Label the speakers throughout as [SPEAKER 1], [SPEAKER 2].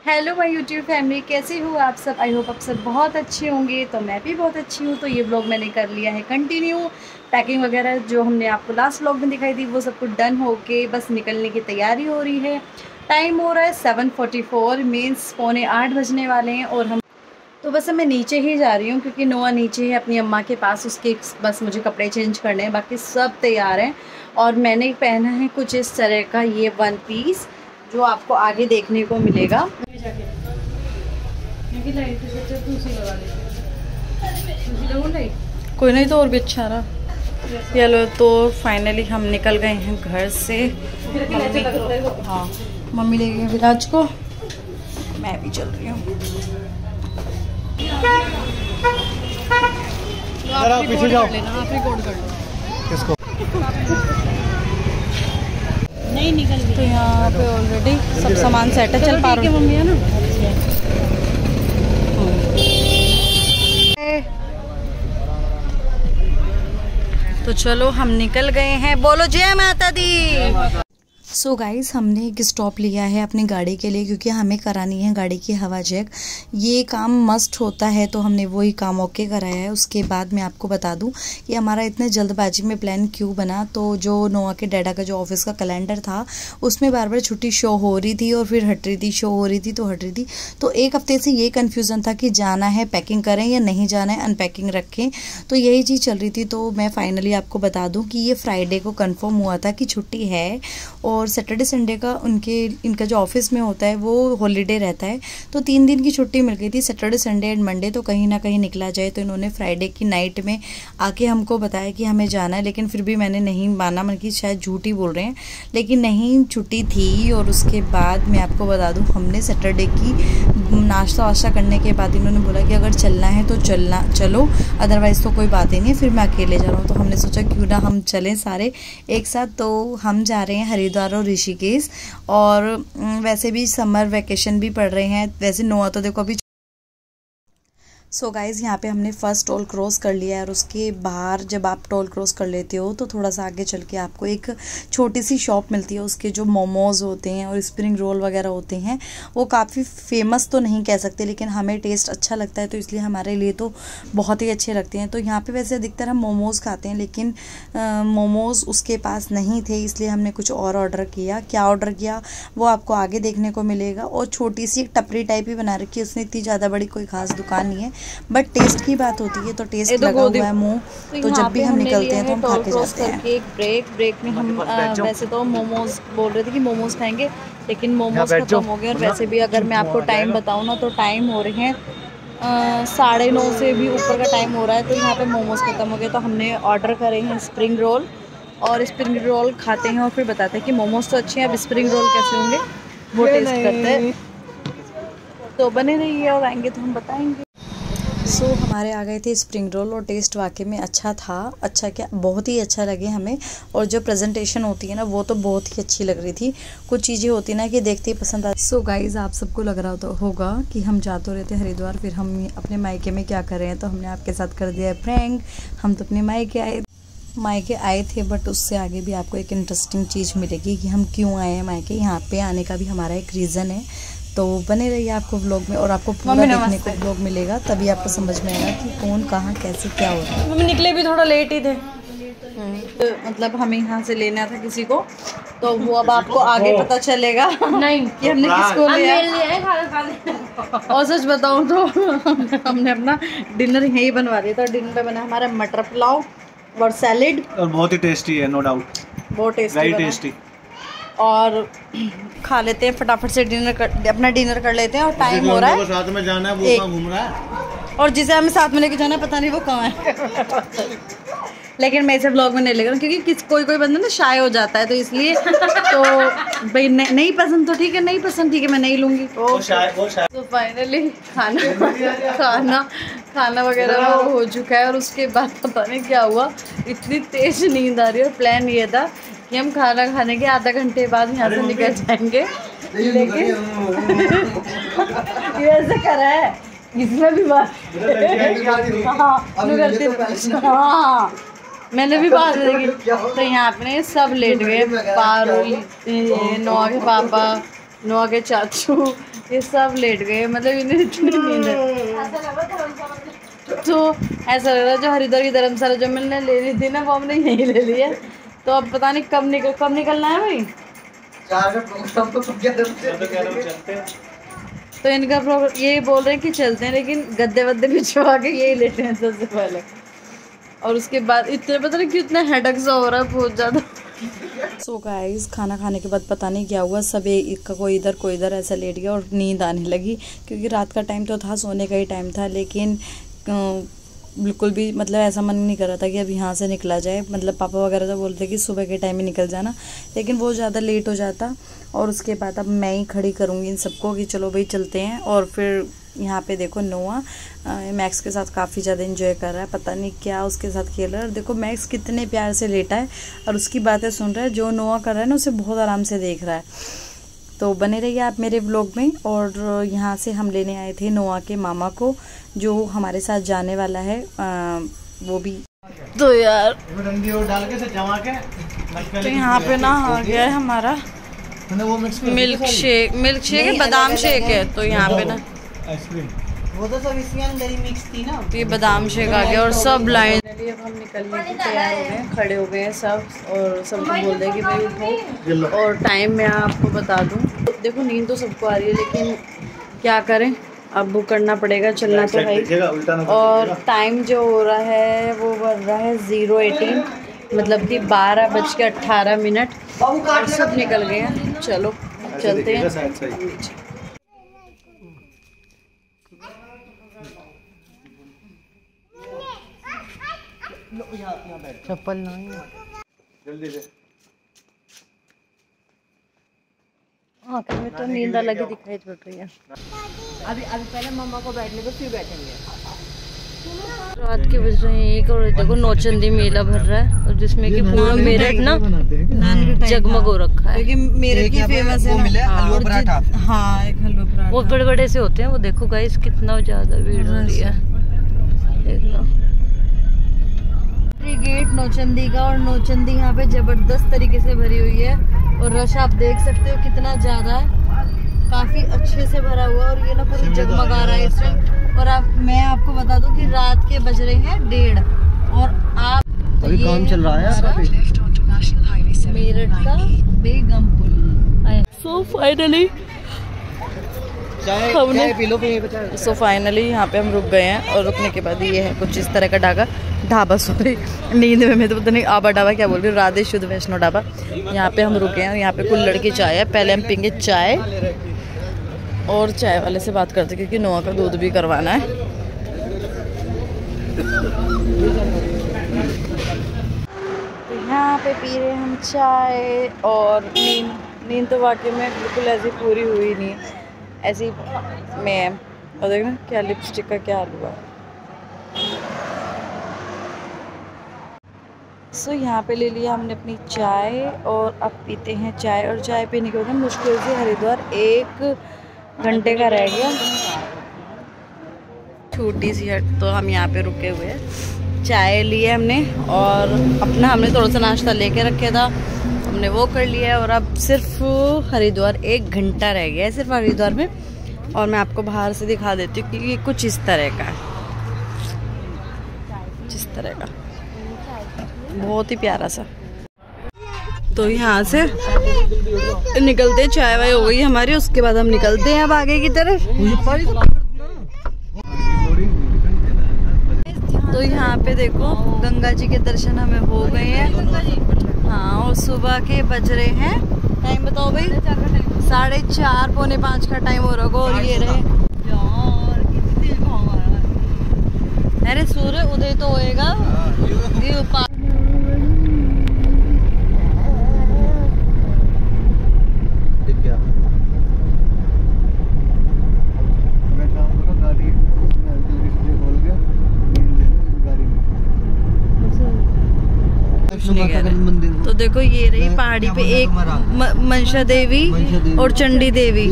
[SPEAKER 1] Hello my YouTube family, कैसे हो आप सब। आई होप आप सब बहुत अच्छे होंगे। तो मैं भी बहुत अच्छी हूँ। तो ये व्लॉग मैंने कर लिया है कंटिन्यू। पैकिंग वगैरह जो हमने आपको लास्ट व्लॉग में दिखाई थी वो सब कुछ डन होके बस निकलने की तैयारी हो रही है। टाइम हो रहा है 7:44 मीन्स 7:45 बजने वाले हैं। और हम तो बस मैं नीचे ही जा रही हूँ क्योंकि नोआ नीचे है अपनी अम्मा के पास, उसके बस मुझे कपड़े चेंज करने हैं, बाकी सब तैयार हैं। और मैंने पहना है कुछ इस तरह का ये वन पीस जो आपको आगे देखने को मिलेगा। कोई नहीं तो और भी अच्छा रहा। चलो तो फाइनली हम निकल गए हैं घर से। हाँ, मम्मी ले गई हैं विराज को, मैं भी चल रही हूँ। पीछे जाओ, आप रिकॉर्ड कर लो। किसको? नहीं निकल गई। तो यहाँ पे ऑलरेडी सब सामान सेट है। चल पा रही मम्मी है ना। तो चलो हम निकल गए हैं। बोलो जय माता दी। सो गाइज़, हमने एक स्टॉप लिया है अपनी गाड़ी के लिए क्योंकि हमें करानी है गाड़ी की हवा चेक। ये काम मस्ट होता है तो हमने वही काम ओके कराया है। उसके बाद मैं आपको बता दूं कि हमारा इतने जल्दबाजी में प्लान क्यों बना। तो जो नोआ के डैडा का जो ऑफिस का कैलेंडर था उसमें बार बार छुट्टी शो हो रही थी और फिर हट रही थी, शो हो रही थी तो हट रही थी। तो एक हफ्ते से ये कन्फ्यूज़न था कि जाना है पैकिंग करें या नहीं जाना है अनपैकिंग रखें। तो यही चीज़ चल रही थी। तो मैं फाइनली आपको बता दूँ कि ये फ्राइडे को कन्फर्म हुआ था कि छुट्टी है और सैटरडे संडे का इनका जो ऑफिस में होता है वो हॉलीडे रहता है। तो 3 दिन की छुट्टी मिल गई थी, सैटरडे संडे एंड मंडे। तो कहीं ना कहीं निकला जाए। तो इन्होंने फ्राइडे की नाइट में आके हमको बताया कि हमें जाना है, लेकिन फिर भी मैंने नहीं माना। मन की शायद झूठ ही बोल रहे हैं, लेकिन नहीं, छुट्टी थी। और उसके बाद मैं आपको बता दूं हमने सैटरडे की नाश्ता वाश्ता करने के बाद इन्होंने बोला कि अगर चलना है तो चलो, अदरवाइज़ तो कोई बात ही नहीं है, फिर मैं अकेले जा रहा हूँ। तो हमने सोचा क्यों ना हम चलें सारे एक साथ। तो हम जा रहे हैं हरिद्वार और ऋषिकेश। और वैसे भी समर वेकेशन भी पड़ रहे हैं। वैसे नोआ तो देखो अभी। सो गाइज़, यहाँ पे हमने फ़र्स्ट टोल क्रॉस कर लिया है। और उसके बाहर जब आप टोल क्रॉस कर लेते हो तो थोड़ा सा आगे चल के आपको एक छोटी सी शॉप मिलती है। उसके जो मोमोज़ होते हैं और स्प्रिंग रोल वगैरह होते हैं वो काफ़ी फेमस तो नहीं कह सकते, लेकिन हमें टेस्ट अच्छा लगता है तो इसलिए हमारे लिए तो बहुत ही अच्छे लगते हैं। तो यहाँ पे वैसे अधिकतर हम मोमोज़ खाते हैं, लेकिन मोमोज़ उसके पास नहीं थे, इसलिए हमने कुछ और ऑर्डर किया। क्या ऑर्डर किया वो आपको आगे देखने को मिलेगा। और छोटी सी एक टपरी टाइप ही बना रखी है उसने, इतनी ज़्यादा बड़ी कोई खास दुकान नहीं है, बट टेस्ट की बात होती है तो टेस्ट लगा हुआ है मुंह। तो जब भी हम निकलते हैं तो हम खा के जाते हैं। एक ब्रेक में हम वैसे तो मोमोज बोल रहे थे कि मोमोज खाएंगे, लेकिन मोमोज खत्म हो गए। और वैसे भी अगर मैं आपको टाइम बताऊँ ना तो टाइम हो रहे हैं 9:30 से भी ऊपर का टाइम हो रहा है। तो यहाँ पे मोमोज खत्म हो गए। तो हमने ऑर्डर करे हैं स्प्रिंग रोल, और स्प्रिंग रोल खाते हैं और फिर बताते हैं कि मोमोज तो अच्छे हैं, अब स्प्रिंग रोल कैसे होंगे वो टेस्ट करते हैं। तो बने रहिए और आएंगे तो हम बताएंगे। सो हमारे आ गए थे स्प्रिंग रोल और टेस्ट वाकई में अच्छा था। अच्छा क्या, बहुत ही अच्छा लगे हमें। और जो प्रेजेंटेशन होती है ना वो तो बहुत ही अच्छी लग रही थी। कुछ चीज़ें होती ना कि देखते ही पसंद आती। सो गाइज, आप सबको लग रहा होगा कि हम जाते रहते हरिद्वार, फिर हम अपने मायके में क्या कर रहे हैं। तो हमने आपके साथ कर दिया है प्रैंक। हम तो अपने मायके आए थे, बट उससे आगे भी आपको एक इंटरेस्टिंग चीज़ मिलेगी कि हम क्यों आए हैं मायके। यहाँ पे आने का भी हमारा एक रीज़न है। तो बने रहिए आपको व्लॉग में और आपको पूरा देखने को व्लॉग मिलेगा, तभी आपको समझ में आएगा कि कौन कहाँ कैसे क्या हो रहा है। मम्मी निकले भी थोड़ा लेट ही थे। तो मतलब हमें यहाँ से लेना था किसी को, तो वो अब आपको आगे पता चलेगा नहीं कि हमने किसको लिया। और सच बताऊँ तो हमने अपना डिनर यहीं बनवा दिया था। डिनर पे बना हमारा मटर पुलाव और सैलेड, और बहुत ही टेस्टी है, नो डाउट, बहुत टेस्टी, वेरी टेस्टी। और खा लेते हैं फटाफट से, अपना डिनर कर लेते हैं। और टाइम हो रहा है, साथ में जाना है, वो कहाँ घूम रहा है, और जिसे हमें साथ में लेके जाना है पता नहीं वो कहाँ है। लेकिन मैं इसे ब्लॉग में नहीं लेगा क्योंकि कोई बंदा ना शाय हो जाता है, तो इसलिए तो भाई नहीं पसंद तो ठीक है, नहीं पसंद ठीक है, मैं नहीं लूँगी। तो फाइनली खाना वगैरह हो चुका है। और उसके बाद पता नहीं क्या हुआ, इतनी तेज नींद आ रही है। और प्लान ये था कि हम खाना खाने के आधा घंटे बाद यहाँ से निकल जाएंगे, लेकिन ये ऐसे करा है इसमें भी बात। हाँ, मैंने भी बात देखी। तो यहाँ पे सब लेट गए, पारुल, नोआ के पापा, नोआ के चाचू, ये सब लेट गए, मतलब इन्हें इतनी नींद है। तो ऐसा लग रहा है जो हरिद्वार की धर्मशाला जो मैंने लेनी थी ना वो हमने यहीं ले ली है। तो अब पता नहीं कब निकलना है भाई। तो इनका प्रोग्राम ये बोल रहे हैं कि चलते हैं, लेकिन गद्दे वद्दे बिछवा के यही लेते हैं सबसे पहले। और उसके बाद इतने पता नहीं कितना हेडेक सा हो रहा है बहुत ज़्यादा। सो गाइस खाना खाने के बाद पता नहीं क्या हुआ, सब एक कोई इधर ऐसा लेट गया और नींद आने लगी, क्योंकि रात का टाइम तो था, सोने का ही टाइम था, लेकिन बिल्कुल भी मतलब ऐसा मन नहीं कर रहा था कि अब यहाँ से निकला जाए। मतलब पापा वगैरह तो बोलते कि सुबह के टाइम में निकल जाना, लेकिन वो ज़्यादा लेट हो जाता। और उसके बाद अब मैं ही खड़ी करूँगी इन सबको कि चलो भाई चलते हैं। और फिर यहाँ पे देखो नोआ मैक्स के साथ काफ़ी ज़्यादा एंजॉय कर रहा है, पता नहीं क्या उसके साथ खेल रहा है। और देखो मैक्स कितने प्यार से लेटा है और उसकी बातें सुन रहा है, जो नोआ कर रहा है ना उसे बहुत आराम से देख रहा है। तो बने रहिए आप मेरे व्लॉग में। और यहाँ से हम लेने आए थे नोआ के मामा को, जो हमारे साथ जाने वाला है, वो भी। तो यार तो यहाँ पे ना आ गया है हमारा मिल्क शेक बादाम शेक है। तो यहाँ पे ना
[SPEAKER 2] वो तो सब इसके अंदर ही मिक्स थी ना,
[SPEAKER 1] तो ये बादाम शेक आ गया और सब लाइन। अब हम निकलने के तैयार हो गए, खड़े हो गए हैं सब, और सबको बोल रहे कि भाई उठो। और टाइम मैं आपको बता दूं, देखो नींद तो सबको आ रही है, लेकिन क्या करें, अब वो करना पड़ेगा, चलना तो है। और टाइम जो हो रहा है वो बढ़ रहा है 0:18, मतलब कि 12:18। और सब निकल गए हैं, चलो चलते हैं। चप्पल नहीं जल्दी से। हाँ में तो नींद लगी दिखाई पड़ रही है।
[SPEAKER 2] अभी पहले मम्मा को बैठने दो, फिर बैठेंगे।
[SPEAKER 1] रात के बज रहे हैं 1 और देखो नौचंदी मेला भर रहा है, और जिसमें कि पूरा मेरठ ना जगमग हो रखा है, क्योंकि मेरठ की फेमस है ना। हलवा पराठा, हाँ एक हलवा पराठा बहुत बड़े बड़े से होते हैं। वो देखो गाइस कितना ज्यादा भीड़ हो रही है, देख लो। गेट नौचंदी का, और नौचंदी यहाँ पे जबरदस्त तरीके से भरी हुई है, और रश आप देख सकते हो कितना ज्यादा है, काफी अच्छे से भरा हुआ है। और ये ना पूरी जगमगा रहा है इस टाइम। और मैं आपको बता दूं कि रात के बज रहे हैं 1:30, और आप
[SPEAKER 2] अभी काम चल रहा है
[SPEAKER 1] मेरठ का बेगमपुर। सो फाइनली यहाँ पे हम रुक गए हैं, और रुकने के बाद ये है कुछ इस तरह का ढाबा सॉरी नींद में मैं तो पता नहीं आबा ढाबा क्या बोल रही हूँ, राधे शुद्ध वैष्णो ढाबा। यहाँ पे हम रुके हैं, और यहाँ पे कुल्हड़ की चाय है। पहले हम पीएंगे चाय, और चाय वाले से बात करते क्योंकि नोआ का दूध भी करवाना है। तो यहाँ पे पी रहे हम चाय, और नींद तो वाकई में बिल्कुल ऐसी पूरी हुई नहीं है, ऐसी में। और देखना क्या लिपस्टिक का क्या हाल हुआ। सो यहाँ पे ले लिया हमने अपनी चाय, और अब पीते हैं चाय। और चाय पीने के बाद मुश्किल से हरिद्वार 1 घंटे का रह गया, छोटी सी हट। तो हम यहाँ पे रुके हुए हैं, चाय लिए हमने, और अपना हमने थोड़ा सा नाश्ता लेके रखे था, हमने वो कर लिया है। और अब सिर्फ हरिद्वार 1 घंटा रह गया है सिर्फ हरिद्वार में। और मैं आपको बाहर से दिखा देती हूँ कि ये कुछ इस तरह का है, जिस तरह का बहुत ही प्यारा सा। तो यहाँ से निकलते हैं, चाय वाय हो गई हमारी, उसके बाद हम निकलते हैं अब आगे की तरफ। तो यहाँ पे देखो गंगा जी के दर्शन हमें हो गए हैं। हाँ, और सुबह के बज रहे हैं, टाइम बताओ भाई, 4:30 पौने 5 का टाइम हो रहा होगा। और ये रहे यार कितनी तेज हवा आ रहा है। अरे सूर्य उदय तो होएगा। तो देखो ये रही पहाड़ी पे एक मनसा देवी और चंडी देवी,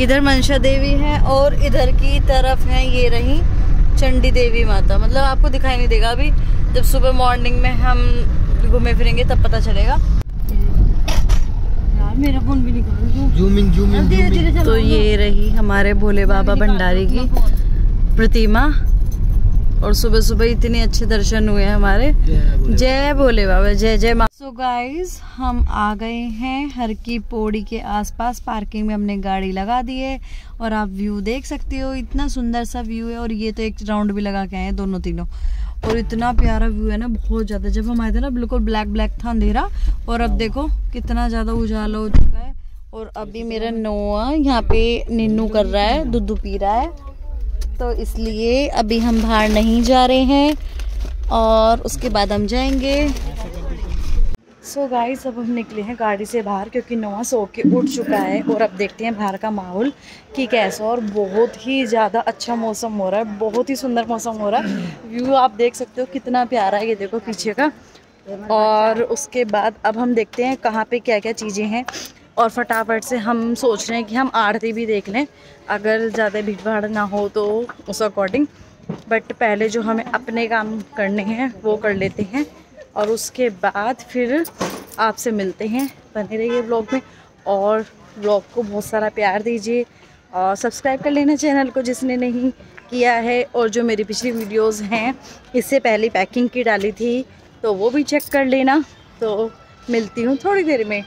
[SPEAKER 1] इधर मनसा देवी है और इधर की तरफ है ये रही चंडी देवी माता। मतलब आपको दिखाई नहीं देगा, अभी जब सुबह मॉर्निंग में हम घूमे फिरेंगे तब पता चलेगा। यार
[SPEAKER 3] मेरा फोन भी निकाल
[SPEAKER 2] जूमिंग।
[SPEAKER 1] तो ये रही हमारे भोले बाबा भंडारी की प्रतिमा और सुबह सुबह इतने अच्छे दर्शन हुए हमारे। जय भोले बाबा, जय जय माँ। सो गाइज हम आ गए हैं हर की पौड़ी के आसपास। पार्किंग में हमने गाड़ी लगा दी है और आप व्यू देख सकते हो, इतना सुंदर सा व्यू है। और ये तो एक राउंड भी लगा के आए हैं दोनों तीनों, और इतना प्यारा व्यू है ना, बहुत ज्यादा। जब हम आए थे ना बिल्कुल ब्लैक ब्लैक था अंधेरा, और अब देखो कितना ज्यादा उजाला हो चुका है। और अभी मेरा नोआ यहाँ पे निन्नू कर रहा है, दूध पी रहा है, तो इसलिए अभी हम बाहर नहीं जा रहे हैं और उसके बाद हम जाएंगे। सो गाइस अब हम निकले हैं गाड़ी से बाहर क्योंकि नोआ सो के उठ चुका है। और अब देखते हैं बाहर का माहौल कि कैसा। और बहुत ही ज़्यादा अच्छा मौसम हो रहा है, बहुत ही सुंदर मौसम हो रहा है। व्यू आप देख सकते हो कितना प्यारा है, ये देखो पीछे का। और उसके बाद अब हम देखते हैं कहाँ पे क्या क्या चीज़ें हैं, और फटाफट से हम सोच रहे हैं कि हम आरती भी देख लें अगर ज़्यादा भीड़ भाड़ ना हो तो उस अकॉर्डिंग। बट पहले जो हमें अपने काम करने हैं वो कर लेते हैं, और उसके बाद फिर आपसे मिलते हैं। बने रहिए व्लॉग में, और व्लॉग को बहुत सारा प्यार दीजिए, और सब्सक्राइब कर लेना चैनल को जिसने नहीं किया है। और जो मेरी पिछली वीडियोस हैं, इससे पहले पैकिंग की डाली थी, तो वो भी चेक कर लेना। तो मिलती हूँ थोड़ी देर में।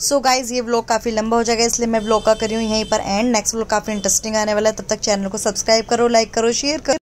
[SPEAKER 1] सो गाइज ये व्लॉग काफ़ी लंबा हो जाएगा, इसलिए मैं व्लॉग का कर रही हूँ यहीं पर एंड। नेक्स्ट व्लॉग काफ़ी इंटरेस्टिंग आने वाला है, तब तक चैनल को सब्सक्राइब करो, लाइक करो, शेयर करो।